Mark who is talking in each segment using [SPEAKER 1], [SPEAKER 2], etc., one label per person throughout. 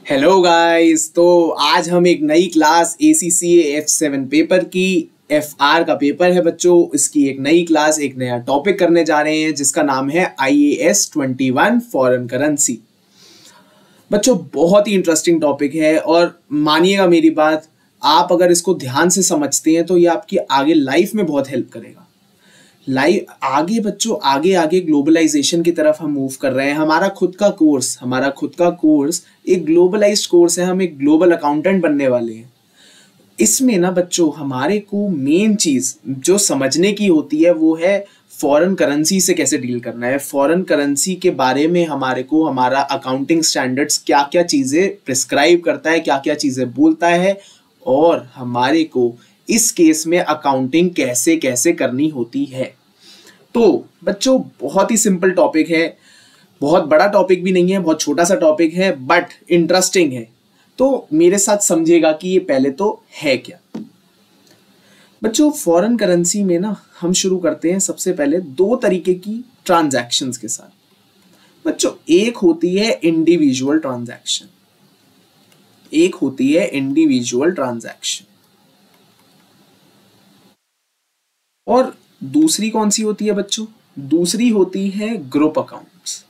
[SPEAKER 1] Hello guys. तो आज हम एक नई क्लास ACCA F7 पेपर की FR का पेपर है बच्चों। इसकी एक नई क्लास, एक नया टॉपिक करने जा रहे हैं जिसका नाम है IAS 21 फॉरेन करेंसी। बच्चों बहुत ही इंटरेस्टिंग टॉपिक है और मानिएगा मेरी बात, आप अगर इसको ध्यान से समझते हैं तो ये आपकी आगे लाइफ में बहुत हेल्प करेगा। लाइव आगे बच्चों, आगे आगे ग्लोबलाइजेशन की तरफ हम मूव कर रहे हैं। हमारा खुद का कोर्स एक ग्लोबलाइज्ड कोर्स है। हम एक ग्लोबल अकाउंटेंट बनने वाले हैं। इसमें ना बच्चों हमारे को मेन चीज जो समझने की होती है वो है फॉरेन करेंसी से कैसे डील करना है। फॉरेन करेंसी के बारे में हमारे को हमारा अकाउंटिंग स्टैंडर्ड्स क्या क्या चीजें प्रिस्क्राइब करता है, क्या क्या चीजें बोलता है, और हमारे को इस केस में अकाउंटिंग कैसे कैसे करनी होती है। तो बच्चों बहुत ही सिंपल टॉपिक है, बहुत बड़ा टॉपिक भी नहीं है, बहुत छोटा सा टॉपिक है, बट इंटरेस्टिंग है। तो मेरे साथ समझिएगा कि ये पहले तो है क्या। बच्चों फॉरेन करेंसी में ना हम शुरू करते हैं सबसे पहले दो तरीके की ट्रांजैक्शंस के साथ। बच्चों एक होती है इंडिविजुअल ट्रांजैक्शन, एक होती है इंडिविजुअल ट्रांजैक्शन, और दूसरी कौन सी होती है बच्चों? दूसरी होती है ग्रुप अकाउंट्स।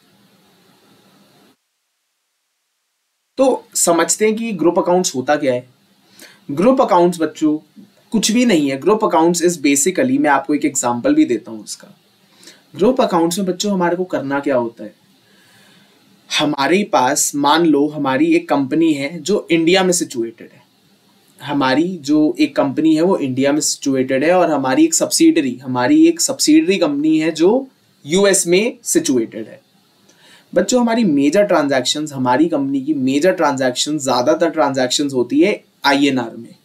[SPEAKER 1] तो समझते हैं कि ग्रुप अकाउंट्स होता क्या है। ग्रुप अकाउंट्स बच्चों कुछ भी नहीं है। ग्रुप अकाउंट्स इज बेसिकली, मैं आपको एक एग्जांपल भी देता हूं उसका। ग्रुप अकाउंट्स में बच्चों हमारे को करना क्या होता है, हमारे पास मान लो हमारी एक कंपनी है जो इंडिया में सिचुएटेड है। हमारी जो एक कंपनी है वो इंडिया में सिचुएटेड है, और हमारी एक सब्सिडरी कंपनी है जो यूएस में सिचुएटेड है। बच्चों हमारी मेजर ट्रांजैक्शंस, हमारी कंपनी की मेजर ट्रांजैक्शंस, ज्यादातर ट्रांजैक्शंस होती है INR में,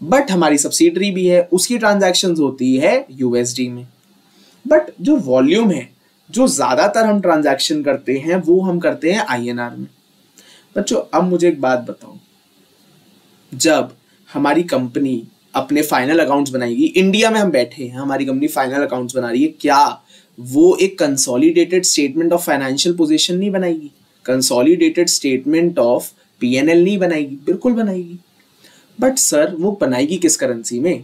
[SPEAKER 1] बट हमारी सब्सिडरी भी है, उसकी ट्रांजैक्शंस होती है USD में। बट जो वॉल्यूम है, जो ज्यादातर हम ट्रांजैक्शन करते हैं वो हम करते हैं INR में। बच्चों अब मुझे एक बात बताओ, जब हमारी कंपनी अपने फाइनल अकाउंट्स बनाएगी, इंडिया में हम बैठे हैं, हमारी कंपनी फाइनल अकाउंट्स बना रही है, क्या वो एक consolidated statement of financial position नहीं बनाएगी? कंसोलिडेटेड स्टेटमेंट ऑफ P&L नहीं बनाएगी? बिल्कुल बनाएगी। बट सर वो बनाएगी किस करेंसी में?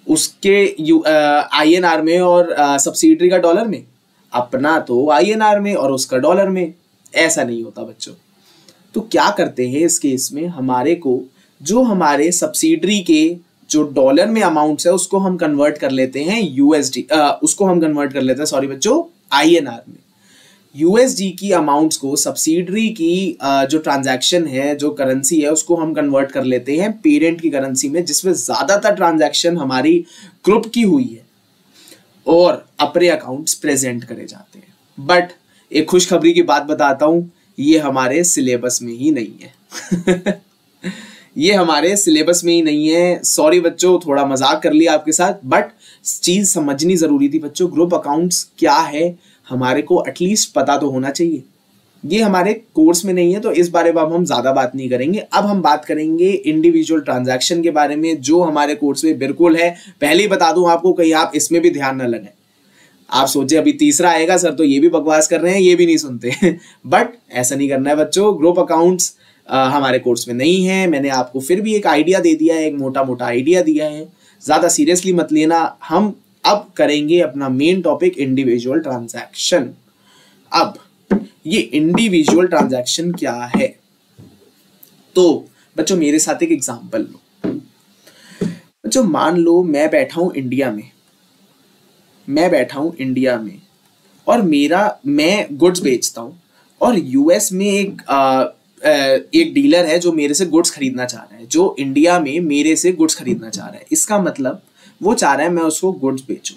[SPEAKER 1] उसके INR में और सब्सिडरी का डॉलर में। अपना तो INR में और उसका डॉलर में। ऐसा नहीं होता बच्चों। तो क्या करते हैं इस केस में, हमारे को जो हमारे सब्सिडरी के जो डॉलर में अमाउंट्स है उसको हम कन्वर्ट कर लेते हैं INR में। USD की अमाउंट्स को, सब्सिडरी की जो ट्रांजैक्शन है, जो करेंसी है, उसको हम कन्वर्ट कर लेते हैं पेरेंट की करेंसी में, जिसमें ज्यादातर ट्रांजैक्शन हमारी ग्रुप की हुई है, और अपने अकाउंट्स प्रेजेंट करे जाते हैं। बट एक खुशखबरी की बात बताता हूं, ये हमारे सिलेबस में ही नहीं है। ये हमारे सिलेबस में ही नहीं है। सॉरी बच्चों, थोड़ा मजाक कर लिया आपके साथ, बट चीज समझनी जरूरी थी बच्चों। ग्रुप अकाउंट्स क्या है हमारे को एटलीस्ट पता तो होना चाहिए। ये हमारे कोर्स में नहीं है, तो इस बारे में हम ज्यादा बात नहीं करेंगे। अब हम बात करेंगे इंडिविजुअल ट्रांजैक्शन के बारे में, जो हमारे कोर्स में बिल्कुल है। पहले ही बता दूं आपको, कहीं आप इसमें भी ध्यान न लगे, आप सोचे अभी तीसरा आएगा सर तो ये भी बकवास कर रहे हैं, ये भी नहीं सुनते। बट ऐसा नहीं करना है बच्चों। ग्रुप अकाउंट्स हमारे कोर्स में नहीं है। मैंने आपको फिर भी एक आइडिया दे दिया है, एक मोटा मोटा आइडिया दिया है, ज्यादा सीरियसली मत लेना। हम अब करेंगे अपना मेन टॉपिक इंडिविजुअल ट्रांजैक्शन। अब ये इंडिविजुअल ट्रांजैक्शन क्या है, तो बच्चों मेरे साथ एक एग्जांपल लो। बच्चों मान लो मैं बैठा हूं इंडिया में, और मैं गुड्स बेचता हूं, और यूएस में एक डीलर है जो मेरे से गुड्स खरीदना चाह रहा है, जो इंडिया में मेरे से गुड्स खरीदना चाह रहा है। इसका मतलब वो चाह रहा है मैं उसको गुड्स बेचूं।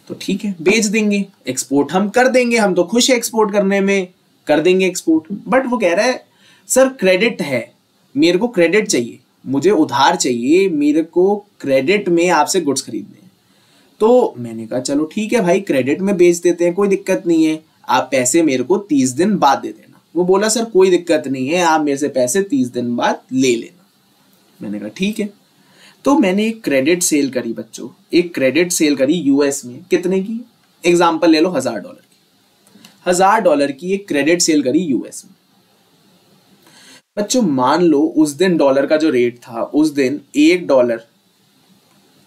[SPEAKER 1] तो ठीक है, बेच देंगे, एक्सपोर्ट हम कर देंगे, हम तो खुश है एक्सपोर्ट करने में, कर देंगे एक्सपोर्ट। बट वो कह रहा है सर क्रेडिट है, मेरे को क्रेडिट चाहिए, मुझे उधार चाहिए, मेरे को क्रेडिट में आपसे गुड्स खरीदने हैं। तो मैंने कहा चलो ठीक है भाई, क्रेडिट में बेच देते हैं, कोई दिक्कत नहीं है, आप पैसे मेरे को 30 दिन बाद दे देना। वो बोला सर कोई दिक्कत नहीं है, आप मेरे से पैसे 30 दिन बाद ले लेना। मैंने कहा ठीक है। तो मैंने एक क्रेडिट सेल करी बच्चों, एक क्रेडिट सेल करी यूएस में। कितने की? एग्जांपल ले लो, $1000 की। $1000 की एक क्रेडिट सेल करी यूएस में। बच्चों मान लो उस दिन डॉलर का जो रेट था, उस दिन $1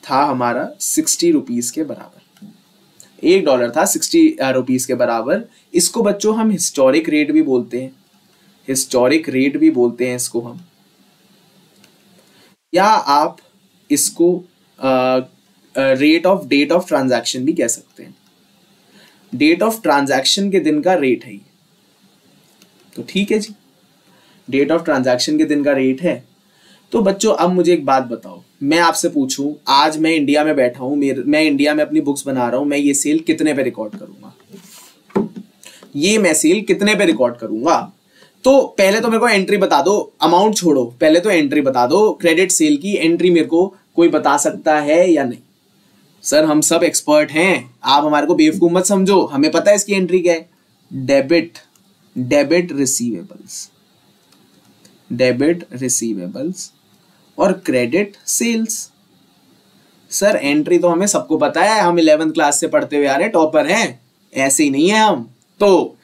[SPEAKER 1] था हमारा 60 रुपीज के बराबर। $1 था 60 रुपीज के बराबर। इसको बच्चों हम हिस्टोरिक रेट भी बोलते हैं, हिस्टोरिक रेट भी बोलते हैं इसको हम, या आप इसको rate of date of transaction भी कह सकते हैं। डेट ऑफ ट्रांजैक्शन के दिन का रेट है ये, तो ठीक है जी, डेट ऑफ ट्रांजैक्शन के दिन का रेट है। तो बच्चों अब मुझे एक बात बताओ, मैं आपसे पूछूं, आज मैं इंडिया में बैठा हूं, मैं इंडिया में अपनी बुक्स बना रहा हूं, मैं ये सेल कितने पे रिकॉर्ड करूंगा, ये मैं सेल कितने पे रिकॉर्ड करूंगा? तो पहले तो मेरे को एंट्री बता दो, अमाउंट छोड़ो, पहले तो एंट्री बता दो, क्रेडिट सेल की एंट्री मेरे को कोई बता सकता है या नहीं? सर हम सब एक्सपर्ट हैं, आप हमारे को बेवकूफ मत समझो, हमें पता है इसकी एंट्री क्या है। डेबिट रिसीवेबल्स, डेबिट रिसीवेबल्स और क्रेडिट सेल्स। सर एंट्री तो हमें सबको पता है, हम 11th क्लास से पढ़ते हुए आ रहे, टॉपर हैं, ऐसे ही नहीं है हम। तो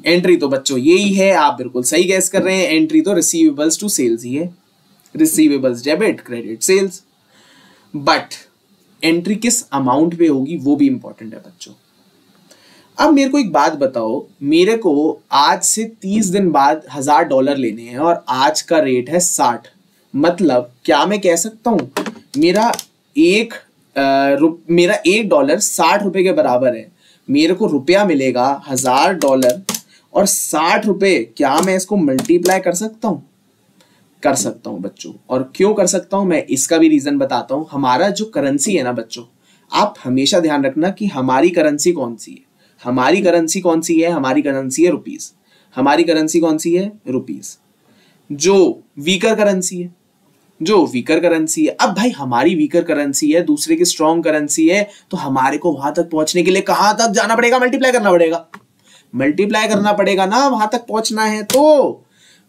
[SPEAKER 1] एंट्री तो बच्चों यही है, आप बिल्कुल सही गैस कर रहे हैं, एंट्री तो रिसीवेबल्स टू सेल्स ही है, receivables debit, credit sales. But entry किस अमाउंट पे होगी वो भी इंपॉर्टेंट है बच्चों। अब मेरे को एक बात बताओ, मेरे को आज से 30 दिन बाद $1000 लेने हैं और आज का रेट है 60, मतलब क्या मैं कह सकता हूं मेरा $1 60 रुपए के बराबर है, मेरे को रुपया मिलेगा $1000 और 60 रुपए, क्या मैं इसको मल्टीप्लाई कर सकता हूं? कर सकता हूं बच्चों। और क्यों कर सकता हूं मैं इसका भी रीजन बताता हूं। हमारा जो करेंसी है ना बच्चों, आप हमेशा ध्यान रखना कि हमारी करेंसी कौन सी है, हमारी करेंसी कौन सी है, हमारी करेंसी है रुपीस, हमारी करेंसी कौन सी है, रुपीस, जो वीकर करेंसी है, जो वीकर करेंसी है। अब भाई हमारी वीकर करेंसी है, दूसरे की स्ट्रॉन्ग करेंसी है, तो हमारे को वहां तक पहुंचने के लिए कहां तक जाना पड़ेगा? मल्टीप्लाई करना पड़ेगा, मल्टीप्लाई करना पड़ेगा ना, वहां तक पहुंचना है तो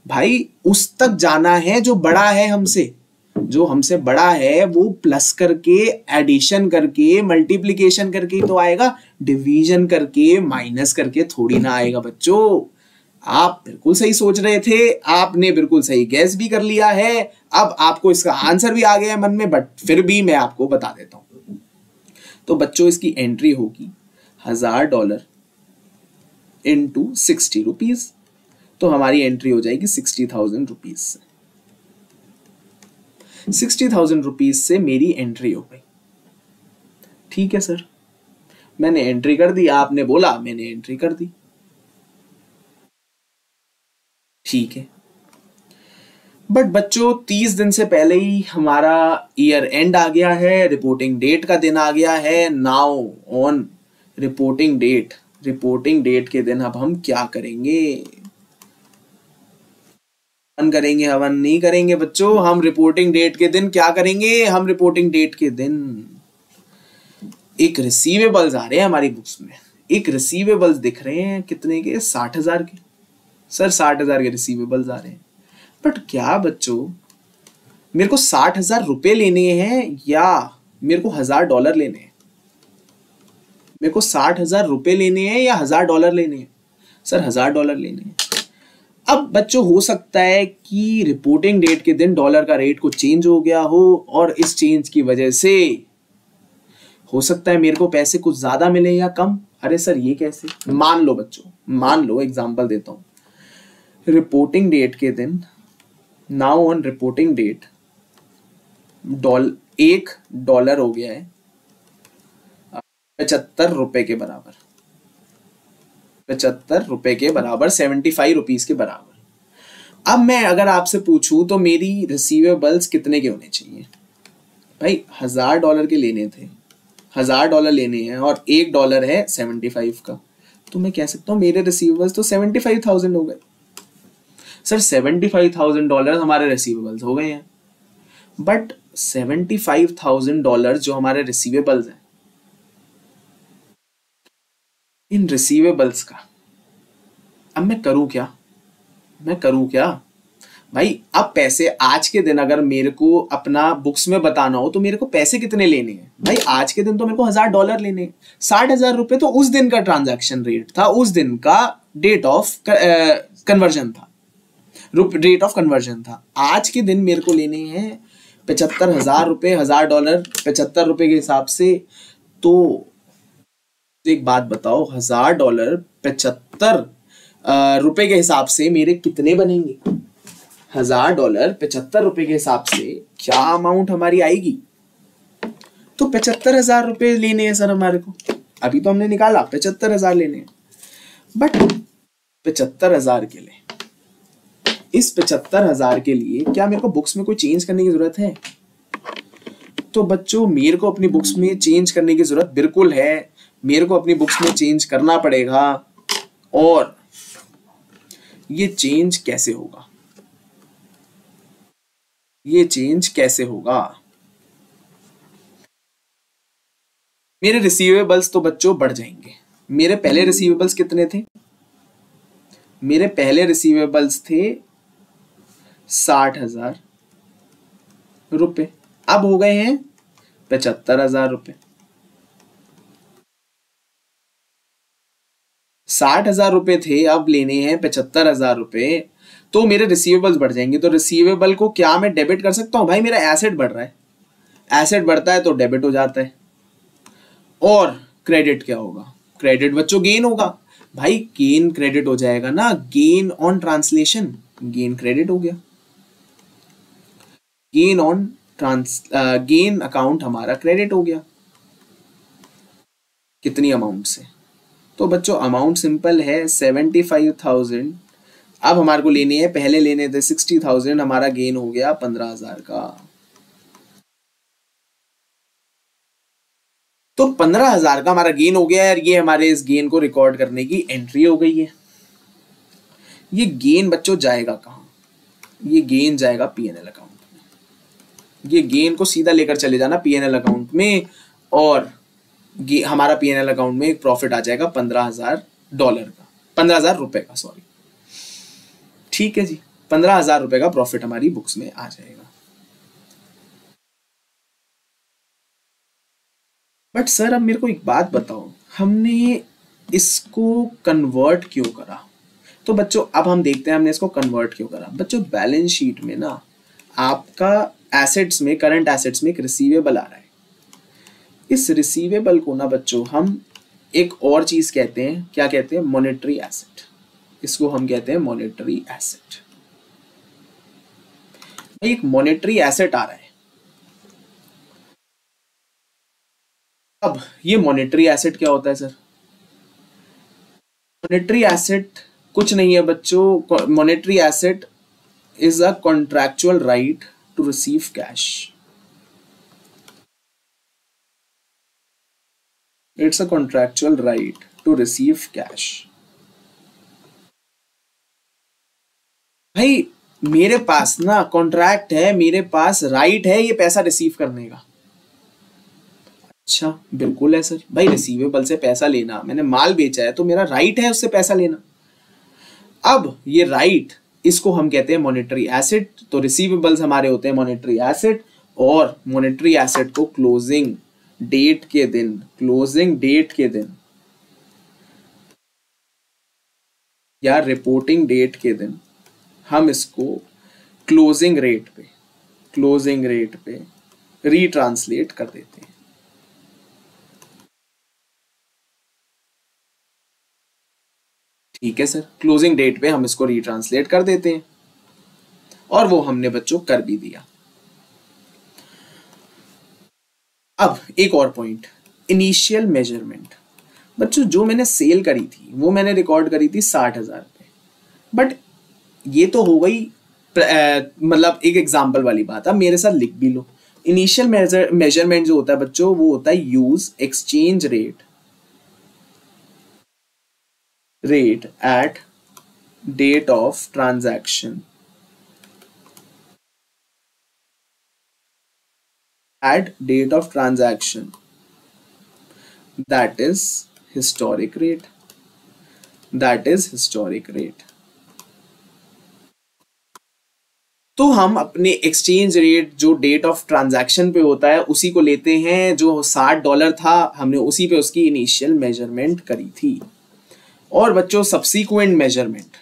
[SPEAKER 1] भाई उस तक जाना है जो बड़ा है हमसे, जो हमसे बड़ा है वो प्लस करके, एडिशन करके, मल्टीप्लिकेशन करके ही तो आएगा, डिवीजन करके, माइनस करके थोड़ी ना आएगा बच्चों। आप बिल्कुल सही सोच रहे थे, आपने बिल्कुल सही गैस भी कर लिया है, अब आपको इसका आंसर भी आ गया है मन में, बट फिर भी मैं आपको बता देता हूं। तो बच्चों इसकी एंट्री होगी $1000 इंटू 60 रुपीज, तो हमारी एंट्री हो जाएगी 60,000 रुपीज से। 60,000 रुपीज से मेरी एंट्री हो गई। ठीक है सर, मैंने एंट्री कर दी, आपने बोला मैंने एंट्री कर दी, ठीक है। बट बच्चों 30 दिन से पहले ही हमारा ईयर एंड आ गया है, रिपोर्टिंग डेट का दिन आ गया है। Now on reporting date, reporting date के दिन अब हम क्या करेंगे? हवन करेंगे? हवन नहीं करेंगे बच्चों, हम रिपोर्टिंग डेट के दिन क्या करेंगे? हम रिपोर्टिंग डेट के दिन एक रिसीवेबल्स आ रहे हैं हमारी बुक्स में, एक रिसीवेबल्स दिख रहे हैं कितने के? 60,000 के। सर 60,000 के रिसीवेबल्स आ रहे हैं, बट क्या बच्चों मेरे को 60,000 रुपए लेने हैं या मेरे को $1000 लेने हैं? मेरे को 60,000 रुपए लेने हैं या $1000 लेने हैं? सर $1000 लेने हैं। अब बच्चों हो सकता है कि रिपोर्टिंग डेट के दिन डॉलर का रेट कुछ चेंज हो गया हो और इस चेंज की वजह से हो सकता है मेरे को पैसे कुछ ज्यादा मिले या कम। अरे सर ये कैसे? मान लो बच्चों, मान लो एग्जांपल देता हूं, रिपोर्टिंग डेट के दिन, नाउ ऑन रिपोर्टिंग डेट, $1 हो गया है 75 रुपए के बराबर, 75 रुपए के बराबर, 75 रुपीज के बराबर। अब मैं अगर आपसे पूछूं तो मेरी रिसीवेबल्स कितने के होने चाहिए? भाई $1000 के लेने थे, $1000 लेने हैं और $1 है 75 का, तो मैं कह सकता हूं मेरे रिसीवेबल्स तो 75,000 हो गए। सर $75,000 हमारे रिसीवेबल्स हो गए हैं, बट $75,000 जो हमारे रिसीवेबल्स हैं, इन रिसीवेबल्स का अब मैं करूं क्या? मैं करूं क्या भाई? अब पैसे आज के दिन अगर मेरे को अपना बुक्स में बताना हो तो मेरे को पैसे कितने लेने हैं? भाई आज के दिन तो मेरे को $1000 लेने हैं। 60,000 रुपए तो उस दिन का ट्रांजैक्शन रेट था, उस दिन का डेट ऑफ कन्वर्जन था, रेट ऑफ कन्वर्जन था। आज के दिन मेरे को लेने हैं 75,000 रुपये, $1,000 75 रुपए के हिसाब से। तो एक बात बताओ, $1,000 75 रुपए के हिसाब से मेरे कितने बनेंगे? $1,000 75 रुपए के हिसाब से क्या अमाउंट हमारी आएगी? तो 75,000 रुपए लेने हैं सर हमारे को। अभी तो हमने निकाला 75,000 लेने हैं, बट 75,000 के लिए, इस 75,000 के लिए क्या मेरे को बुक्स में कोई चेंज करने की जरूरत है? तो बच्चों मेरे को अपनी बुक्स में चेंज करने की जरूरत बिल्कुल है। मेरे को अपनी बुक्स में चेंज करना पड़ेगा। और ये चेंज कैसे होगा? ये चेंज कैसे होगा? मेरे रिसीवेबल्स तो बच्चों बढ़ जाएंगे। मेरे पहले रिसीवेबल्स कितने थे? मेरे पहले रिसीवेबल्स थे 60,000 रुपए, अब हो गए हैं 75,000 रुपए। 60,000 रुपए थे, अब लेने हैं 75,000 रुपए, तो मेरे रिसीवेबल्स बढ़ जाएंगे। तो रिसीवेबल को क्या मैं डेबिट कर सकता हूं? भाई मेरा एसेट बढ़ रहा है, एसेट बढ़ता है तो डेबिट हो जाता है। और क्रेडिट क्या होगा? क्रेडिट बच्चों गेन होगा। भाई गेन क्रेडिट हो जाएगा ना, gain on translation, gain credit हो गया। गेन ऑन गेन अकाउंट हमारा क्रेडिट हो गया। कितनी अमाउंट से? तो बच्चों अमाउंट सिंपल है 75,000। अब हमारे को लेने हैं, पहले लेने थे 60,000, हमारा गेन हो गया 15,000 का। तो 15,000 का हमारा गेन हो गया और ये हमारे इस गेन को रिकॉर्ड करने की एंट्री हो गई है। ये गेन बच्चों जाएगा कहां? ये गेन जाएगा पीएनएल अकाउंट में। ये गेन को सीधा लेकर चले जाना पीएनएल अकाउंट में, और हमारा पीएनएल अकाउंट में एक प्रॉफिट आ जाएगा $15,000 का, 15,000 रुपए का, सॉरी। ठीक है जी, 15,000 रुपए का प्रॉफिट हमारी बुक्स में आ जाएगा। बट सर अब मेरे को एक बात बताओ, हमने इसको कन्वर्ट क्यों करा? तो बच्चों अब हम देखते हैं हमने इसको कन्वर्ट क्यों करा। बच्चों बैलेंस शीट में ना आपका एसेट्स में, करंट एसेट्स में एक रिसीवेबल आ रहा है। इस रिसीवेबल को ना बच्चों हम एक और चीज कहते हैं, क्या कहते हैं? Monetary asset. इसको हम कहते हैं मॉनेटरी एसेट। एक मॉनेटरी एसेट आ रहा है। अब ये मॉनेटरी एसेट क्या होता है सर? मॉनेटरी एसेट कुछ नहीं है बच्चों। Monetary asset is a contractual right to receive cash. It's a contractual right to receive cash. भाई मेरे पास ना कॉन्ट्रैक्ट है, मेरे पास राइट है ये पैसा रिसीव करने का। अच्छा बिल्कुल है सर। भाई रिसीवेबल से पैसा लेना, मैंने माल बेचा है तो मेरा राइट है उससे पैसा लेना। अब ये राइट, इसको हम कहते हैं मॉनेटरी एसेट। तो रिसीवेबल्स हमारे होते हैं मॉनेटरी एसेट, और मॉनेटरी एसेट को क्लोजिंग डेट के दिन, क्लोजिंग डेट के दिन या रिपोर्टिंग डेट के दिन हम इसको क्लोजिंग रेट पे रीट्रांसलेट कर देते हैं। ठीक है सर, क्लोजिंग डेट पे हम इसको रीट्रांसलेट कर देते हैं, और वो हमने बच्चों कर भी दिया। अब एक और पॉइंट, इनिशियल मेजरमेंट। बच्चों जो मैंने सेल करी थी वो मैंने रिकॉर्ड करी थी 60,000 पे, बट ये तो हो गई मतलब एक एग्जाम्पल वाली बात। अब मेरे साथ लिख भी लो। इनिशियल मेजरमेंट जो होता है बच्चों वो होता है use exchange rate at date of transaction, at date of transaction, that is historic rate, that is historic rate। तो हम अपने एक्सचेंज रेट जो डेट ऑफ ट्रांजैक्शन पे होता है उसी को लेते हैं। जो $60 था हमने उसी पे उसकी इनिशियल मेजरमेंट करी थी। और बच्चों सब्सीक्वेंट मेजरमेंट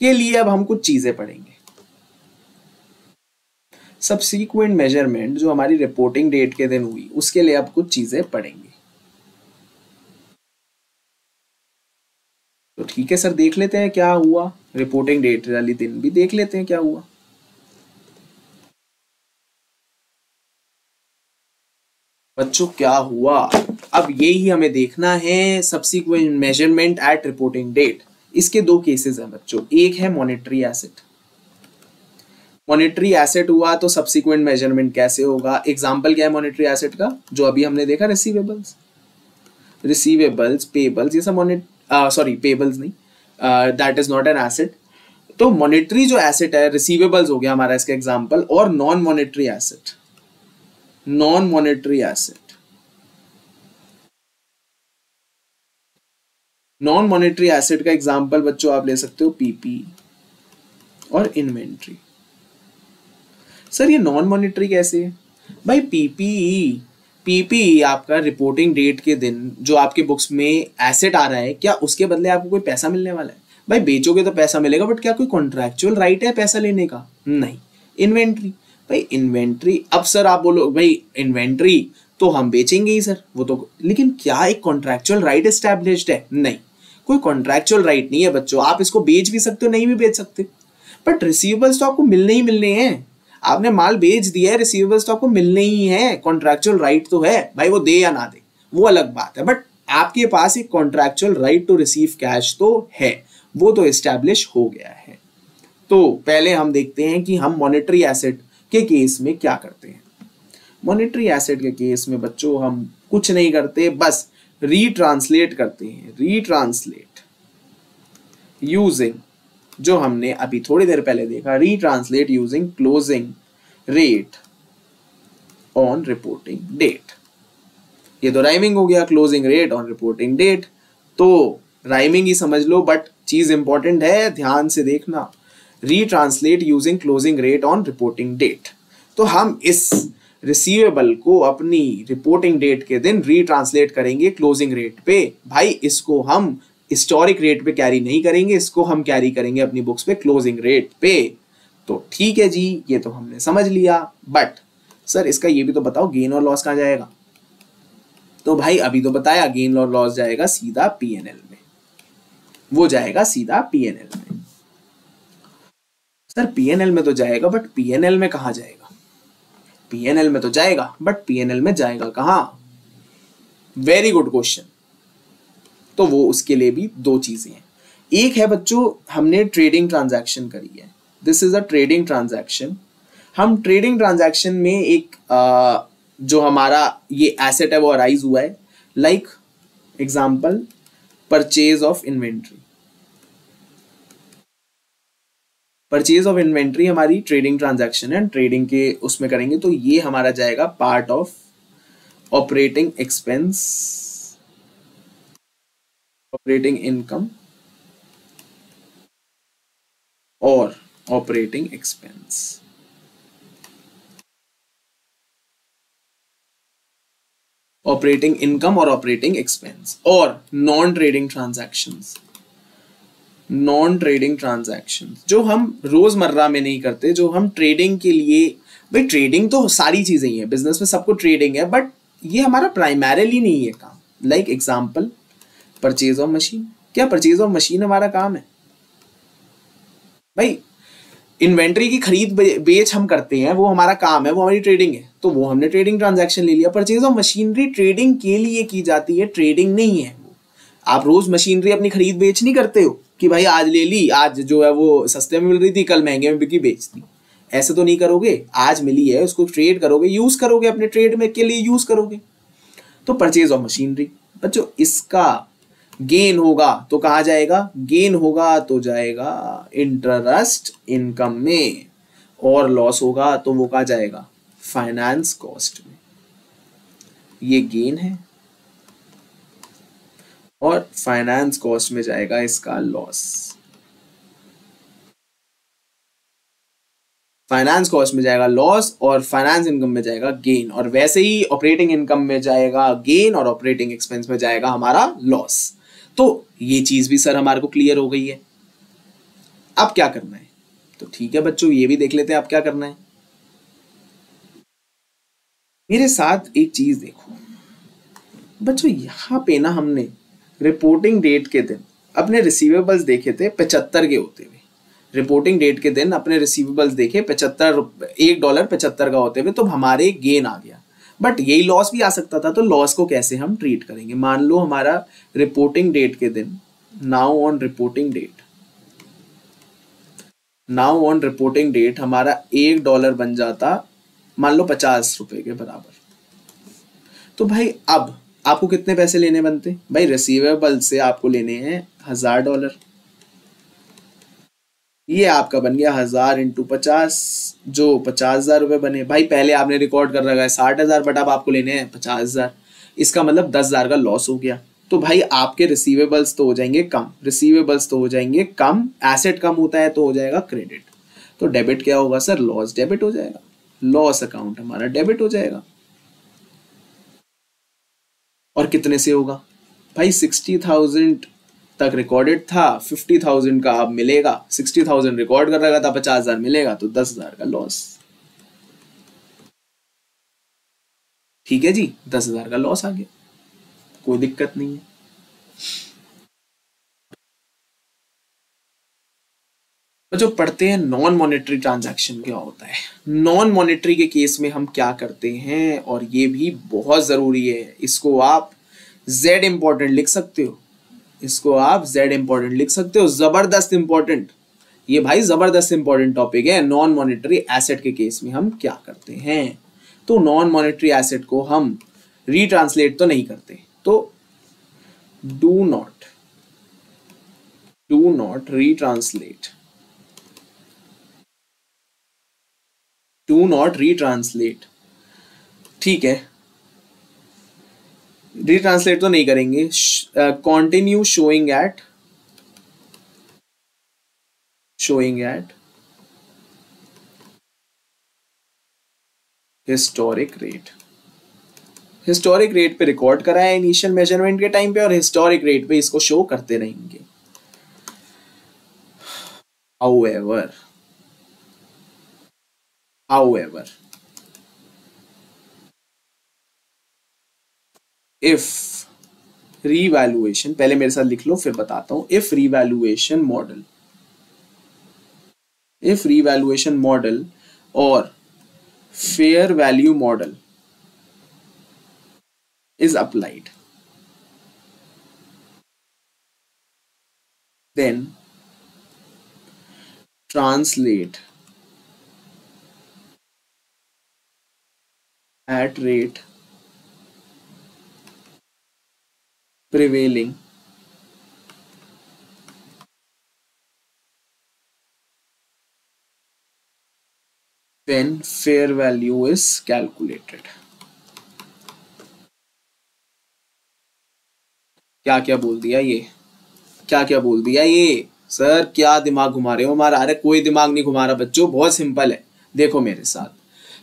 [SPEAKER 1] के लिए अब हम कुछ चीजें पढ़ेंगे। सबसीक्वेंट मेजरमेंट जो हमारी रिपोर्टिंग डेट के दिन हुई, उसके लिए अब कुछ चीजें पढ़ेंगे। तो ठीक है सर, देख लेते हैं क्या हुआ, रिपोर्टिंग डेट वाली दिन भी देख लेते हैं क्या हुआ। बच्चों क्या हुआ, अब यही हमें देखना है, subsequent measurement at reporting date. इसके दो केसेस हैं बच्चों, एक है मॉनेटरी एसेट। मॉनेटरी एसेट हुआ तो सबसीक्वेंट मेजरमेंट कैसे होगा? एग्जांपल क्या है मॉनेटरी एसेट का, जो अभी हमने देखा, रिसीवेबल्स। रिसीवेबल्स, पेबल्स, ये सब सॉरी पेबल्स नहीं, that is not an asset. तो मॉनेटरी जो एसेट है, रिसीवेबल्स हो गया हमारा इसका एग्जांपल, और non monetary asset, non monetary asset, non monetary asset का एग्जांपल बच्चों आप ले सकते हो पीपी और इन्वेंट्री। सर ये नॉन मॉनेटरी कैसे है? भाई पीपीई, पीपीई आपका रिपोर्टिंग डेट के दिन जो आपके बुक्स में एसेट आ रहा है, क्या उसके बदले आपको कोई पैसा मिलने वाला है? भाई बेचोगे तो पैसा मिलेगा, बट क्या कोई कॉन्ट्रैक्चुअल राइट है पैसा लेने का? नहीं। इन्वेंट्री, भाई इन्वेंट्री, अब सर आप बोलो भाई इन्वेंट्री तो हम बेचेंगे ही सर, वो तो, लेकिन क्या एक कॉन्ट्रैक्चुअल राइट एस्टैब्लिश्ड है? नहीं, कोई कॉन्ट्रैक्चुअल राइट नहीं है बच्चों। आप इसको बेच भी सकते हो, नहीं भी बेच सकते, बट रिसीवेबल्स तो आपको मिलने ही मिलने हैं। आपने माल बेच दिया है, रिसीवेबल्स तो आपको मिलने ही है। कॉन्ट्रैक्चुअल राइट तो है, भाई वो दे या ना दे वो अलग बात है, बट आपके पास एक contractual right to receive cash तो है, वो तो एस्टैब्लिश हो गया है। तो पहले हम देखते हैं कि हम मॉनेटरी एसेट के केस में क्या करते हैं। मॉनेटरी एसेट के केस में बच्चों हम कुछ नहीं करते, बस रीट्रांसलेट करते हैं। रीट्रांसलेट यूजिंग, जो हमने अभी थोड़ी देर पहले देखा, retranslate using closing rate on reporting date. ये तो राइमिंग हो गया, closing rate on reporting date, तो राइमिंग ही समझ लो, बट चीज इंपॉर्टेंट है, ध्यान से देखना। Retranslate using closing rate on reporting date, तो हम इस रिसीवेबल को अपनी रिपोर्टिंग डेट के दिन रीट्रांसलेट करेंगे क्लोजिंग रेट पे। भाई इसको हम हिस्टोरिक रेट पे कैरी नहीं करेंगे, इसको हम कैरी करेंगे अपनी बुक्स पे क्लोजिंग रेट पे। तो ठीक है जी, ये तो हमने समझ लिया, बट सर इसका ये भी तो बताओ गेन और लॉस कहाँ जाएगा? तो भाई अभी तो बताया, गेन और लॉस जाएगा सीधा पीएनएल में, वो जाएगा सीधा पीएनएल में। सर पीएनएल में तो जाएगा, बट पीएनएल में कहाँ जाएगा? पीएनएल में तो जाएगा, बट पीएनएल में जाएगा कहाँ? Very good question. तो वो उसके लिए भी दो चीजें हैं। एक है बच्चों, हमने ट्रेडिंग ट्रांजैक्शन करी है, this is a trading transaction. हम ट्रेडिंग ट्रांजैक्शन में एक जो हमारा ये एसेट है वो अराइज हुआ है, like example purchase of inventory. Purchase of inventory हमारी ट्रेडिंग ट्रांजैक्शन है, ट्रेडिंग के उसमें करेंगे, तो ये हमारा जाएगा part of operating expense, operating income और ऑपरेटिंग एक्सपेंस। ऑपरेटिंग इनकम और ऑपरेटिंग एक्सपेंस। और non trading transactions, non trading transactions जो हम रोजमर्रा में नहीं करते, जो हम ट्रेडिंग के लिए, भाई ट्रेडिंग तो सारी चीजें ही है, बिजनेस में सबको ट्रेडिंग है, बट ये हमारा प्राइमरीली नहीं है काम। Like example purchase of machine, क्या परचेज ऑफ मशीन हमारा काम है? भाई इन्वेंट्री की खरीद बेच हम करते हैं, वो हमारा काम है, वो हमारी ट्रेडिंग है, तो वो हमने ट्रेडिंग ट्रांजैक्शन ले लिया। परचेज ऑफ मशीनरी ट्रेडिंग के लिए की जाती है, ट्रेडिंग नहीं है वो। आप रोज मशीनरी अपनी खरीद बेच नहीं करते हो कि भाई आज ले ली, आज जो है वो सस्ते में मिल रही थी, कल महंगे में बिकी बेच दी, ऐसे तो नहीं करोगे। आज मिली है उसको ट्रेड करोगे, यूज करोगे, अपने ट्रेड में के लिए यूज करोगे। तो परचेज ऑफ मशीनरी बच्चों, इसका गेन होगा तो कहाँ जाएगा? गेन होगा तो जाएगा इंटरेस्ट इनकम में, और लॉस होगा तो वो कहाँ जाएगा? फाइनेंस कॉस्ट में। ये गेन है और फाइनेंस कॉस्ट में जाएगा इसका लॉस। फाइनेंस कॉस्ट में जाएगा लॉस और फाइनेंस इनकम में जाएगा गेन, और वैसे ही ऑपरेटिंग इनकम में जाएगा गेन और ऑपरेटिंग एक्सपेंस में जाएगा हमारा लॉस। तो ये चीज भी सर हमारे को क्लियर हो गई है। अब क्या करना है? तो ठीक है बच्चों, ये भी देख लेते हैं अब क्या करना है। मेरे साथ एक चीज देखो बच्चों, यहाँ पे ना हमने रिपोर्टिंग डेट के दिन अपने रिसीवेबल्स देखे थे 75 के होते हुए। रिपोर्टिंग डेट के दिन अपने रिसीवेबल्स देखे 75, $1.75 का होते हुए, तो हमारे गेन आ गया। बट यही लॉस भी आ सकता था, तो लॉस को कैसे हम ट्रीट करेंगे? मान लो हमारा रिपोर्टिंग डेट के दिन, नाउ ऑन रिपोर्टिंग डेट हमारा $1 बन जाता मान लो 50 रुपए के बराबर। तो भाई अब आपको कितने पैसे लेने बनते? भाई रिसीवेबल से आपको लेने हैं $1000। ये आपका बन गया 1000 इंटू 50, जो 50,000 रुपए बने। भाई पहले आपने रिकॉर्ड कर रखा है 60,000, बट अब आपको लेने हैं 50,000। इसका मतलब 10,000 का लॉस हो गया। तो भाई आपके रिसीवेबल्स तो हो जाएंगे कम, एसेट कम होता है तो हो जाएगा क्रेडिट। तो डेबिट क्या होगा सर? लॉस डेबिट हो जाएगा, लॉस अकाउंट हमारा डेबिट हो जाएगा। और कितने से होगा? भाई 60,000 तक रिकॉर्डेड था, 50,000 का अब मिलेगा। 60,000 रिकॉर्ड कर रखा था, 50,000 मिलेगा, तो 10,000 का लॉस। ठीक है जी, 10,000 का लॉस आ गया, कोई दिक्कत नहीं है। जो पढ़ते हैं नॉन मॉनेटरी ट्रांजैक्शन क्या होता है। नॉन मॉनेटरी के केस में हम क्या करते हैं, और ये भी बहुत जरूरी है, इसको आप Z इंपॉर्टेंट लिख सकते हो, जबरदस्त इंपॉर्टेंट। ये भाई जबरदस्त इंपॉर्टेंट टॉपिक है। नॉन मॉनेटरी एसेट के केस में हम क्या करते हैं? तो नॉन मॉनेटरी एसेट को हम रीट्रांसलेट तो नहीं करते, तो डू नॉट रीट्रांसलेट। ठीक है, रीट्रांसलेट तो नहीं करेंगे। Continue showing at historic rate पे रिकॉर्ड करा है इनिशियल मेजरमेंट के टाइम पे, और हिस्टोरिक रेट पे इसको शो करते रहेंगे। However, if revaluation, पहले मेरे साथ लिख लो फिर बताता हूं। if revaluation model or fair value model is applied, then translate at rate prevailing when fair value is calculated। क्या क्या बोल दिया ये सर? क्या दिमाग घुमा रहे हो हमारा? अरे कोई दिमाग नहीं घुमा रहा बच्चों, बहुत सिंपल है, देखो मेरे साथ।